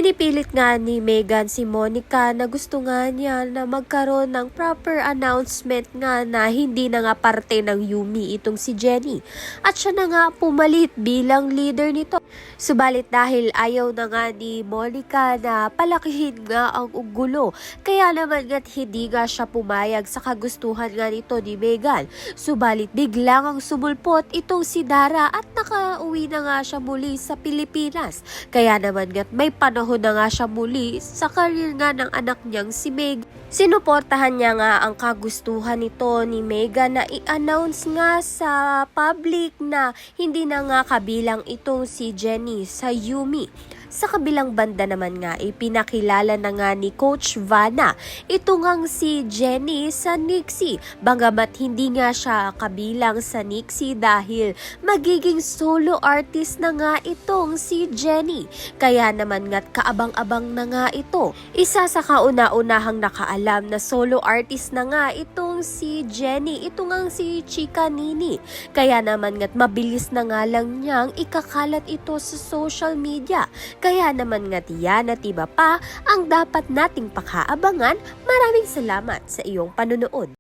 Pinipilit nga ni Megan si Monica na gusto nga niya na magkaroon ng proper announcement nga na hindi na nga parte ng Yumi itong si Jenny. At siya na nga pumalit bilang leader nito. Subalit dahil ayaw na nga ni Monica na palakihin nga ang gulo, kaya naman nga't hindi nga siya pumayag sa kagustuhan nga nito ni Megan. Subalit biglang ang sumulpot itong si Dara at nakauwi na nga siya muli sa Pilipinas. Kaya naman nga't may panahon na nga siya muli sa career nga ng anak niyang si Meg. Sinuportahan niya nga ang kagustuhan nito ni Megan na i-announce nga sa public na hindi na nga kabilang itong si Jenny sa Yumi. Sa kabilang banda naman nga, ipinakilala na nga ni Coach Vanna ito ngang si Jenny sa Nixie. Bagamat hindi nga siya kabilang sa Nixie dahil magiging solo artist na nga itong si Jenny. Kaya naman nga't kaabang-abang na nga ito. Isa sa kauna-unahang nakaalam na solo artist na nga itong si Jenny. Ito ngang si Chika Nini. Kaya naman nga't mabilis na nga lang niyang ikakalat ito sa social media. Kaya naman nga tiyan at iba pa ang dapat nating pakaabangan. Maraming salamat sa iyong panunood.